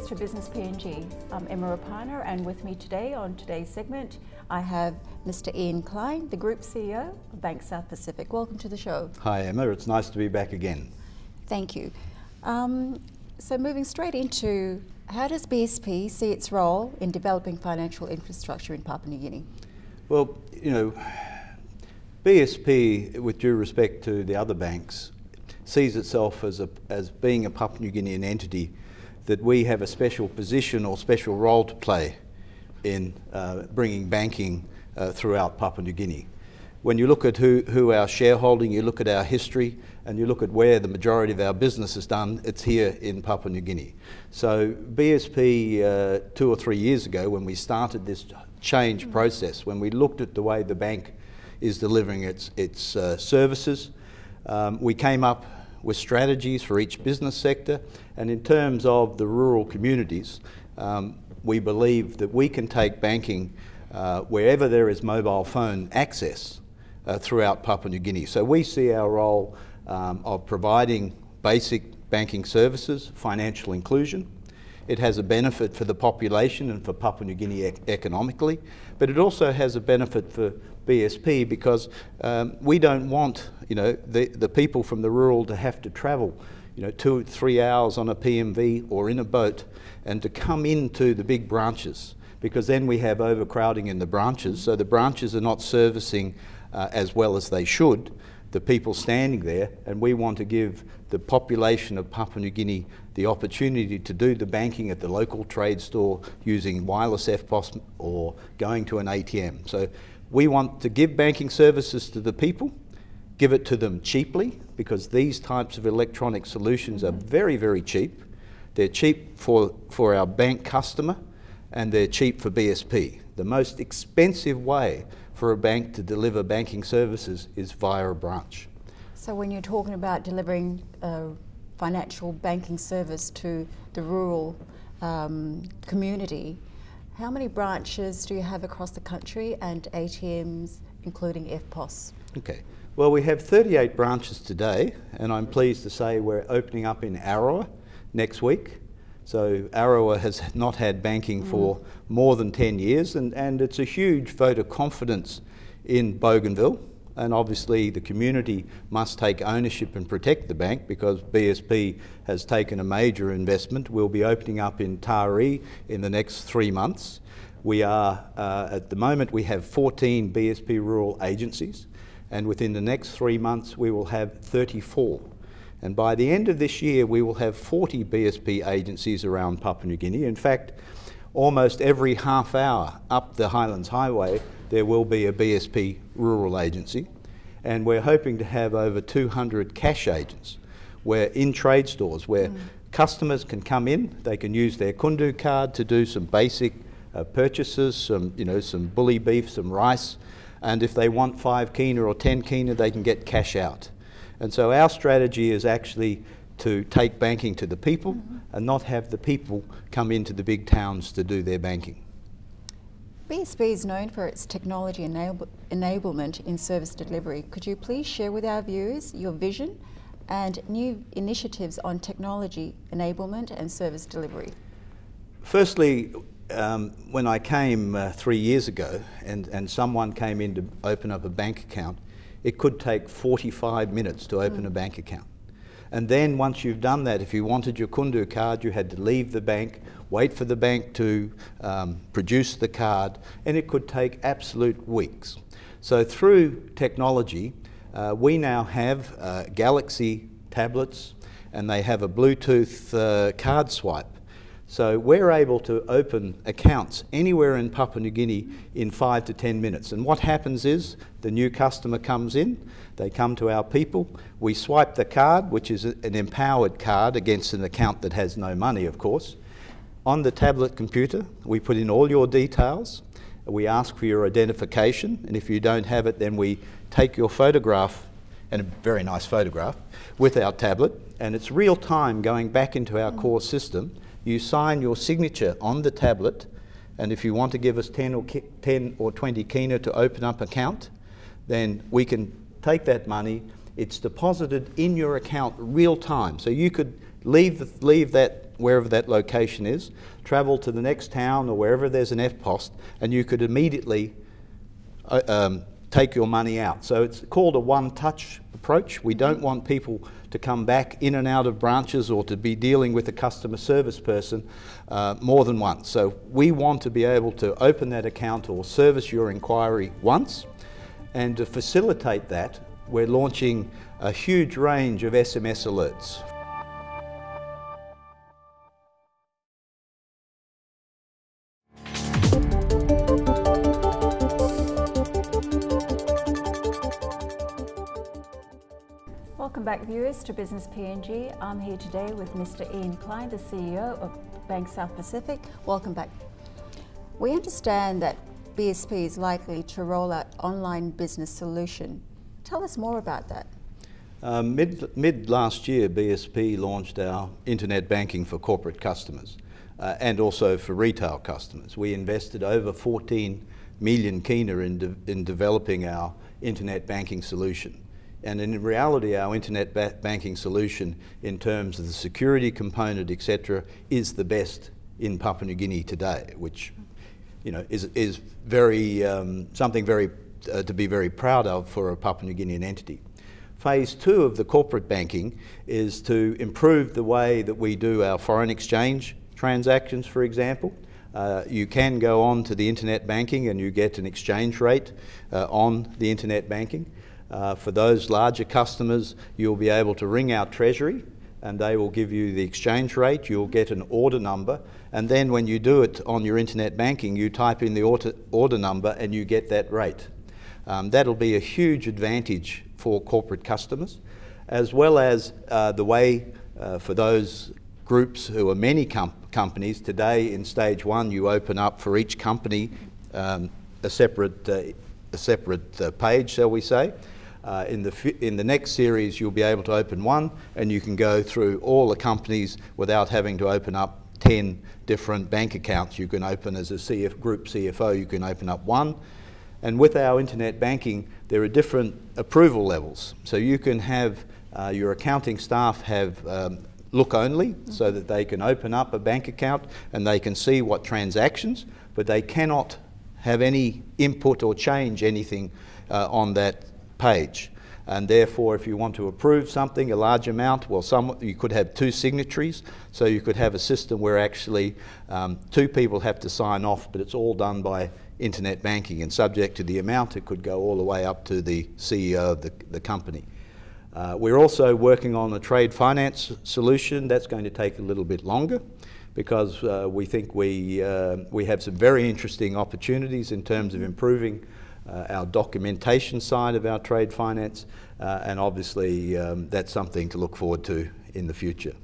Business to Business PNG. I'm Emma Rapana, and with me today on today's segment I have Mr. Ian Klein, the Group CEO of Bank South Pacific. Welcome to the show. Hi Emma, it's nice to be back again. Thank you. So moving straight into, how does BSP see its role in developing financial infrastructure in Papua New Guinea? Well, you know, BSP, with due respect to the other banks, sees itself as being a Papua New Guinean entity, that we have a special position or special role to play in bringing banking throughout Papua New Guinea. When you look at who our shareholding, you look at our history, and you look at where the majority of our business is done, it's here in Papua New Guinea. So BSP 2 or 3 years ago, when we started this change process, when we looked at the way the bank is delivering its services, we came up with strategies for each business sector, and in terms of the rural communities, we believe that we can take banking wherever there is mobile phone access throughout Papua New Guinea. So we see our role of providing basic banking services, financial inclusion. It has a benefit for the population and for Papua New Guinea economically, but it also has a benefit for BSP because we don't want, the people from the rural to have to travel, 2 or 3 hours on a PMV or in a boat and to come into the big branches, because then we have overcrowding in the branches, so the branches are not servicing as well as they should the people standing there, and we want to give the population of Papua New Guinea the opportunity to do the banking at the local trade store using wireless FPOS or going to an ATM. So we want to give banking services to the people, give it to them cheaply, because these types of electronic solutions are very, very cheap. They're cheap for our bank customer, and they're cheap for BSP. The most expensive way for a bank to deliver banking services is via a branch. So when you're talking about delivering financial banking service to the rural community, how many branches do you have across the country and ATMs, including FPOS? Okay, well, we have 38 branches today, and I'm pleased to say we're opening up in Arawa next week. So Arawa has not had banking for more than 10 years, and it's a huge vote of confidence in Bougainville. And obviously the community must take ownership and protect the bank, because BSP has taken a major investment. We'll be opening up in Taree in the next 3 months. We are, at the moment, we have 14 BSP rural agencies, and within the next 3 months we will have 34. And by the end of this year, we will have 40 BSP agencies around Papua New Guinea. In fact, almost every half hour up the Highlands Highway, there will be a BSP rural agency. And we're hoping to have over 200 cash agents where in trade stores where customers can come in, they can use their kundu card to do some basic purchases, some bully beef, some rice. And if they want 5 kina or 10 kina, they can get cash out. And so our strategy is actually to take banking to the people and not have the people come into the big towns to do their banking. BSP is known for its technology enablement in service delivery. Could you please share with our viewers your vision and new initiatives on technology enablement and service delivery? Firstly, when I came 3 years ago and someone came in to open up a bank account, it could take 45 minutes to open a bank account. And then once you've done that, if you wanted your kundu card, you had to leave the bank, wait for the bank to produce the card, and it could take absolute weeks. So through technology, we now have Galaxy tablets, and they have a Bluetooth card swipe. So we're able to open accounts anywhere in Papua New Guinea in 5 to 10 minutes. And what happens is the new customer comes in, they come to our people, we swipe the card, which is an empowered card against an account that has no money, of course. On the tablet computer, we put in all your details, we ask for your identification, and if you don't have it, then we take your photograph, and a very nice photograph, with our tablet, and it's real time going back into our core system. You sign your signature on the tablet, and if you want to give us 10 or 20 kina to open up an account, then we can take that money. It's deposited in your account real time. So you could leave that wherever that location is, travel to the next town or wherever there's an EFTPOS, and you could immediately take your money out. So it's called a one-touch approach. We don't want people to come back in and out of branches or to be dealing with a customer service person more than once. So we want to be able to open that account or service your inquiry once, and to facilitate that, we're launching a huge range of SMS alerts. Welcome back, viewers, to Business PNG. I'm here today with Mr. Ian Klein, the CEO of Bank South Pacific. Welcome back. We understand that BSP is likely to roll out online business solution. Tell us more about that. Mid last year, BSP launched our internet banking for corporate customers and also for retail customers. We invested over 14 million kina in developing our internet banking solution. And in reality, our internet banking solution, in terms of the security component, etc., is the best in Papua New Guinea today, which, you know, is very something very to be very proud of for a Papua New Guinean entity. Phase 2 of the corporate banking is to improve the way that we do our foreign exchange transactions, for example. You can go on to the internet banking and you get an exchange rate on the internet banking. For those larger customers, you'll be able to ring our treasury and they will give you the exchange rate. You'll get an order number, and then when you do it on your internet banking, you type in the order number and you get that rate. That'll be a huge advantage for corporate customers, as well as the way for those groups who are many companies. Today in stage 1, you open up for each company a separate page, shall we say. In the next series, you'll be able to open one, and you can go through all the companies without having to open up 10 different bank accounts. You can open as a group CFO, you can open up one. And with our internet banking, there are different approval levels. So you can have your accounting staff have look only, so that they can open up a bank account and they can see what transactions, but they cannot have any input or change anything on that page. And therefore, if you want to approve something, a large amount, well, you could have 2 signatories, so you could have a system where actually 2 people have to sign off, but it's all done by internet banking, and subject to the amount, it could go all the way up to the CEO of the company. We're also working on a trade finance solution. That's going to take a little bit longer, because we think we have some very interesting opportunities in terms of improving our documentation side of our trade finance, and obviously that's something to look forward to in the future.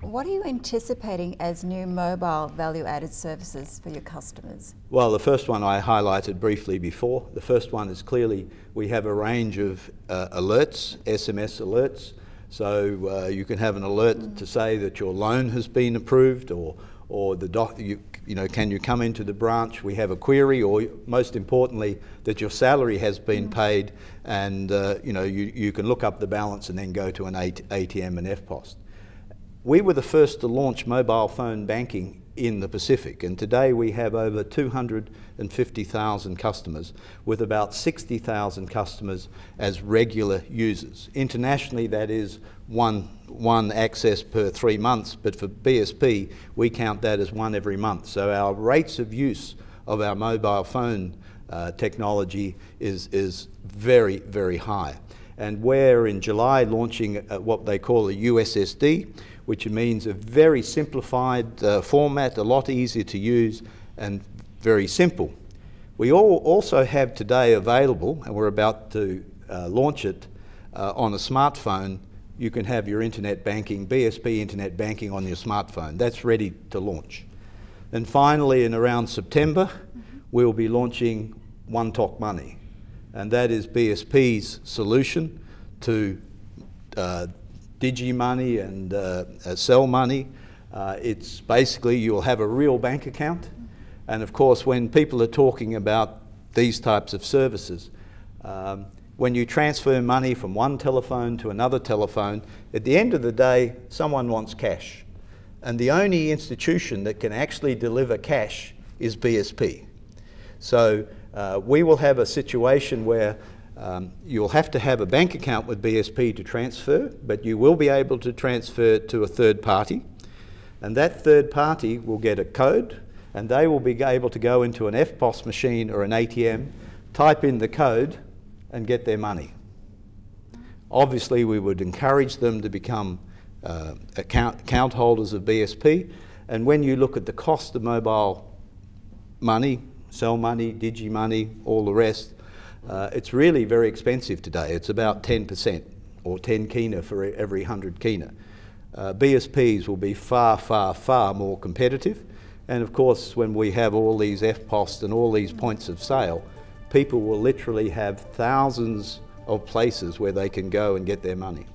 What are you anticipating as new mobile value-added services for your customers? Well, the first one I highlighted briefly before. The first one is clearly we have a range of alerts, SMS alerts. So you can have an alert to say that your loan has been approved, or you know, can you come into the branch? We have a query, or most importantly, that your salary has been paid, and you know, you can look up the balance and then go to an ATM and EFTPOS. We were the first to launch mobile phone banking in the Pacific, and today we have over 250,000 customers, with about 60,000 customers as regular users. Internationally, that is one access per 3 months, but for BSP, we count that as 1 every month. So our rates of use of our mobile phone technology is very, very high. And we're in July launching what they call a USSD, which means a very simplified format, a lot easier to use and very simple. We also have today available, and we're about to launch it on a smartphone. You can have your internet banking, BSP internet banking on your smartphone. That's ready to launch. And finally, in around September, we'll be launching One Talk Money. And that is BSP's solution to DigiMoney and Sell Money. It's basically, you'll have a real bank account. And of course, when people are talking about these types of services, when you transfer money from one telephone to another telephone, at the end of the day, someone wants cash. And the only institution that can actually deliver cash is BSP. So we will have a situation where you'll have to have a bank account with BSP to transfer, but you will be able to transfer to a third party. And that third party will get a code, and they will be able to go into an EFTPOS machine or an ATM, type in the code, and get their money. Obviously, we would encourage them to become account holders of BSP. And when you look at the cost of mobile money, cell money, digi money, all the rest, it's really very expensive today. It's about 10% or 10 kina for every 100 kina. BSPs will be far, far, far more competitive. And of course, when we have all these EFTPOS and all these points of sale, people will literally have thousands of places where they can go and get their money.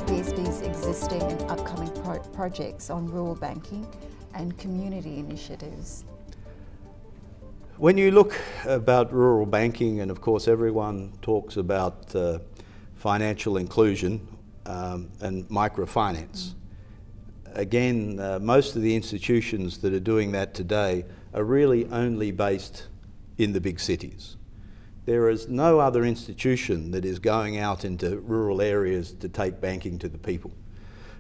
BSP's existing and upcoming projects on rural banking and community initiatives. When you look about rural banking, and of course everyone talks about financial inclusion and microfinance. Again, most of the institutions that are doing that today are really only based in the big cities. There is no other institution that is going out into rural areas to take banking to the people.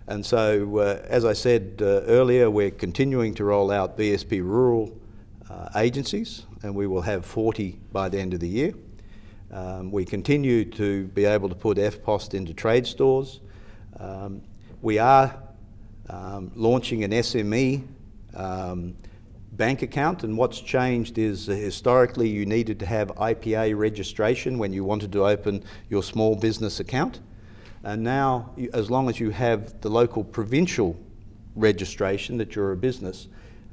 And so, as I said earlier, we're continuing to roll out BSP rural agencies, and we will have 40 by the end of the year. We continue to be able to put EFTPOS into trade stores. We are launching an SME bank account, and what's changed is historically you needed to have IPA registration when you wanted to open your small business account, and now as long as you have the local provincial registration that you're a business,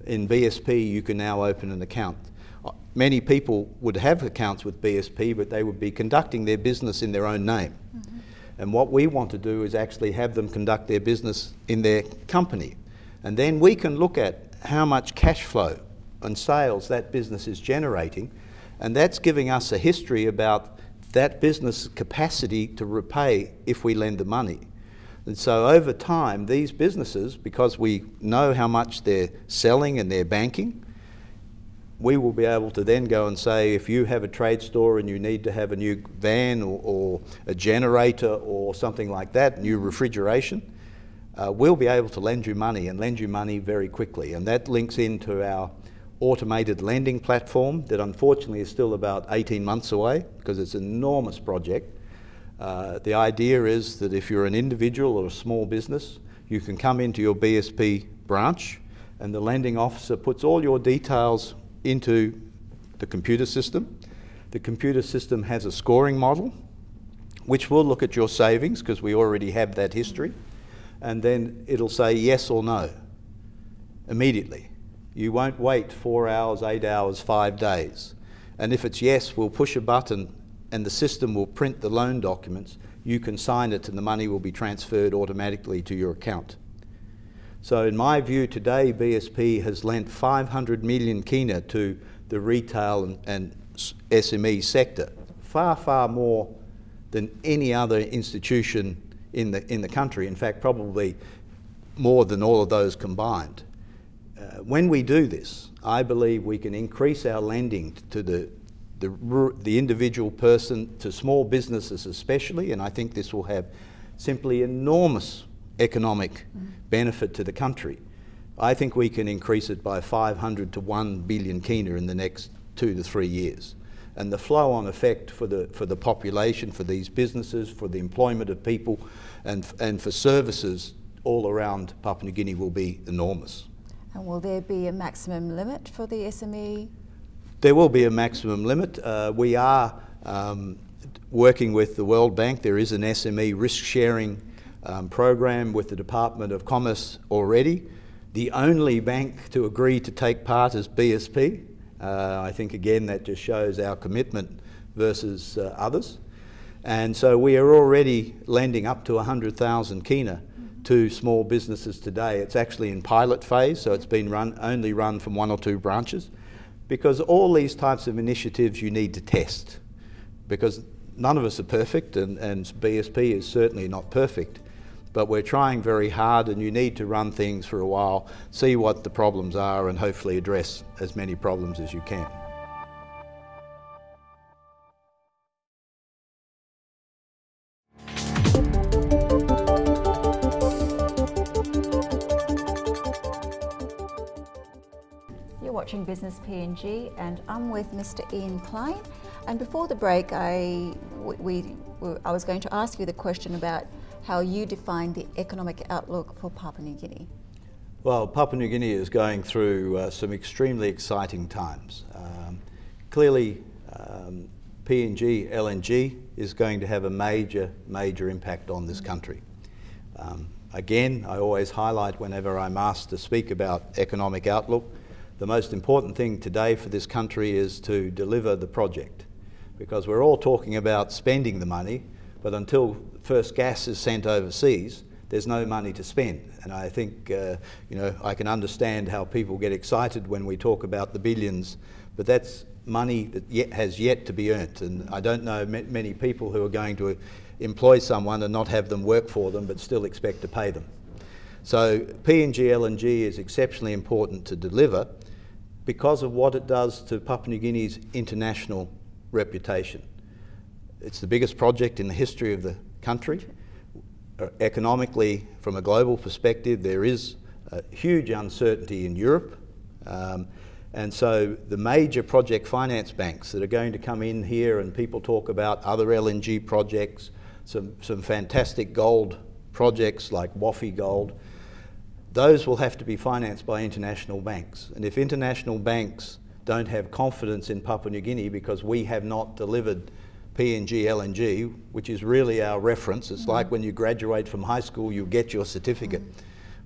in BSP you can now open an account. Many people would have accounts with BSP, but they would be conducting their business in their own name. And what we want to do is actually have them conduct their business in their company, and then we can look at how much cash flow and sales that business is generating, and that's giving us a history about that business capacity to repay if we lend the money. And so over time, these businesses, because we know how much they're selling and they're banking, we will be able to then go and say, if you have a trade store and you need to have a new van or a generator or something like that, new refrigeration, we'll be able to lend you money, and lend you money very quickly. And that links into our automated lending platform that unfortunately is still about 18 months away because it's an enormous project. The idea is that if you're an individual or a small business, you can come into your BSP branch and the lending officer puts all your details into the computer system. The computer system has a scoring model which will look at your savings because we already have that history. And then it'll say yes or no immediately. You won't wait 4 hours, 8 hours, 5 days. And if it's yes, we'll push a button and the system will print the loan documents. You can sign it and the money will be transferred automatically to your account. So in my view today, BSP has lent 500 million kina to the retail and SME sector, far, far more than any other institution in the country. In fact, probably more than all of those combined. When we do this, I believe we can increase our lending to the individual person, to small businesses especially, and I think this will have simply enormous economic benefit to the country. I think we can increase it by 500 to 1 billion kina in the next 2 to 3 years. And the flow-on effect for the population, for these businesses, for the employment of people, and for services all around Papua New Guinea will be enormous. And will there be a maximum limit for the SME? There will be a maximum limit. We are working with the World Bank. There is an SME risk-sharing program with the Department of Commerce already. The only bank to agree to take part is BSP. I think again that just shows our commitment versus others. And so we are already lending up to 100,000 kina to small businesses today. It's actually in pilot phase, so it's been only run from 1 or 2 branches, because all these types of initiatives you need to test, because none of us are perfect, and BSP is certainly not perfect, but we're trying very hard, and you need to run things for a while, see what the problems are, and hopefully address as many problems as you can. Watching Business PNG, and I'm with Mr. Ian Klein. And before the break, I was going to ask you the question about how you define the economic outlook for Papua New Guinea. Well, Papua New Guinea is going through some extremely exciting times. Clearly, PNG LNG is going to have a major impact on this country. Again, I always highlight whenever I'm asked to speak about economic outlook, the most important thing today for this country is to deliver the project, because we're all talking about spending the money, but until first gas is sent overseas, there's no money to spend. And I think, you know, I can understand how people get excited when we talk about the billions, but that's money that has yet to be earned. And I don't know many people who are going to employ someone and not have them work for them, but still expect to pay them. So PNG LNG is exceptionally important to deliver because of what it does to Papua New Guinea's international reputation. It's the biggest project in the history of the country. Economically, from a global perspective, there is a huge uncertainty in Europe. And so the major project finance banks that are going to come in here, and people talk about other LNG projects, some fantastic gold projects like Wafi Gold, those will have to be financed by international banks. And if international banks don't have confidence in Papua New Guinea because we have not delivered PNG LNG, which is really our reference, it's like when you graduate from high school, you get your certificate.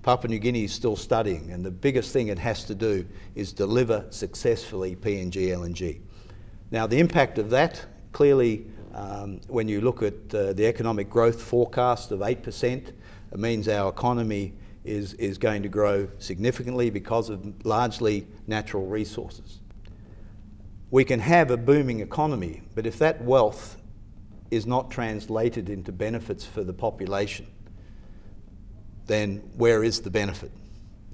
Papua New Guinea is still studying, and the biggest thing it has to do is deliver successfully PNG LNG. Now, the impact of that, clearly, when you look at the economic growth forecast of 8%, it means our economy is going to grow significantly because of largely natural resources. We can have a booming economy, but if that wealth is not translated into benefits for the population, then where is the benefit?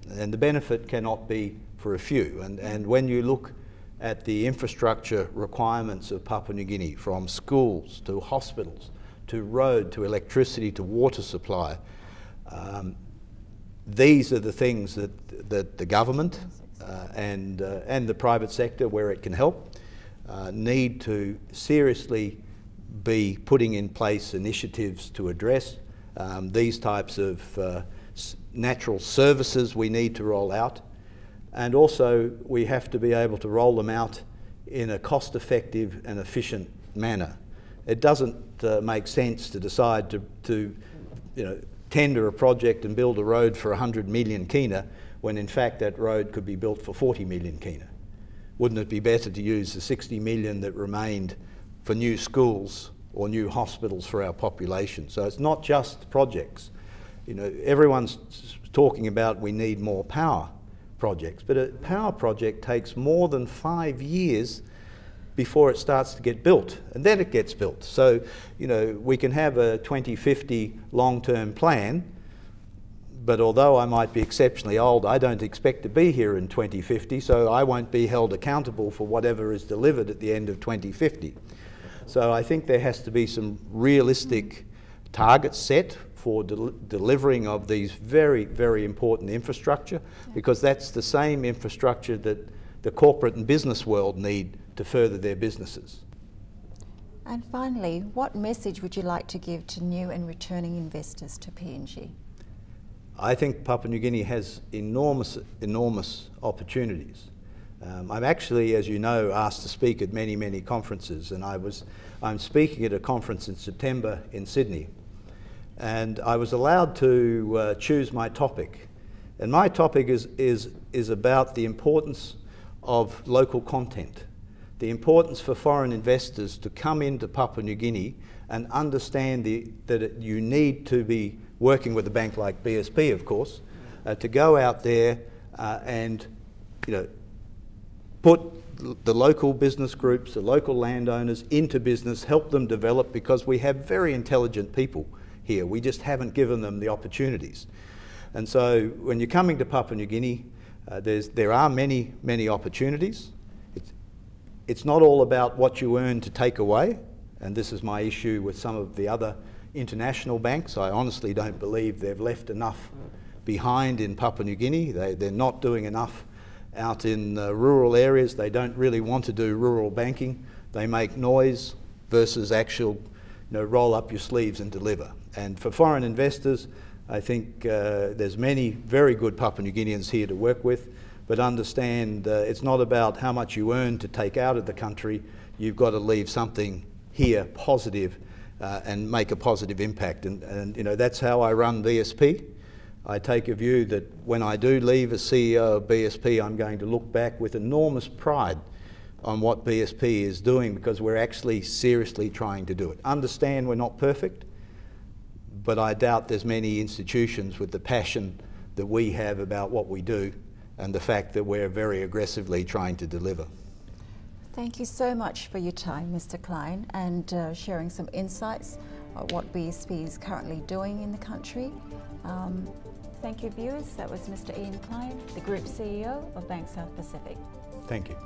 And the benefit cannot be for a few. And when you look at the infrastructure requirements of Papua New Guinea, from schools to hospitals, to road, to electricity, to water supply, these are the things that the government and the private sector, where it can help, need to seriously be putting in place initiatives to address. These types of natural services we need to roll out, and also we have to be able to roll them out in a cost-effective and efficient manner. It doesn't make sense to decide to tender a project and build a road for 100 million kina when in fact that road could be built for 40 million kina. Wouldn't it be better to use the 60 million that remained for new schools or new hospitals for our population? So it's not just projects. You know, everyone's talking about we need more power projects, but a power project takes more than 5 years before it starts to get built, and then it gets built. So, you know, we can have a 2050 long-term plan, but although I might be exceptionally old, I don't expect to be here in 2050, so I won't be held accountable for whatever is delivered at the end of 2050. So I think there has to be some realistic targets set for delivering of these very, very important infrastructure, because that's the same infrastructure that the corporate and business world need to further their businesses. And finally, what message would you like to give to new and returning investors to PNG? I think Papua New Guinea has enormous opportunities. I'm actually, as you know, asked to speak at many, many conferences, and I'm speaking at a conference in September in Sydney. and I was allowed to choose my topic. And my topic is about the importance of local content, the importance for foreign investors to come into Papua New Guinea and understand that you need to be working with a bank like BSP, of course, to go out there and put the local business groups, the local landowners into business, help them develop, because we have very intelligent people here. We just haven't given them the opportunities. And so when you're coming to Papua New Guinea, there are many opportunities. It's not all about what you earn to take away, and this is my issue with some of the other international banks. I honestly don't believe they've left enough behind in Papua New Guinea. They're not doing enough out in rural areas. They don't really want to do rural banking. They make noise versus actual, roll up your sleeves and deliver. And for foreign investors, I think there's many very good Papua New Guineans here to work with, but understand it's not about how much you earn to take out of the country. You've got to leave something here positive and make a positive impact. And that's how I run BSP. I take a view that when I do leave as CEO of BSP, I'm going to look back with enormous pride on what BSP is doing, because we're actually seriously trying to do it. Understand we're not perfect, but I doubt there's many institutions with the passion that we have about what we do and the fact that we're very aggressively trying to deliver. Thank you so much for your time, Mr. Klein, and sharing some insights on what BSP is currently doing in the country. Thank you, viewers. That was Mr. Ian Klein, the Group CEO of Bank South Pacific. Thank you.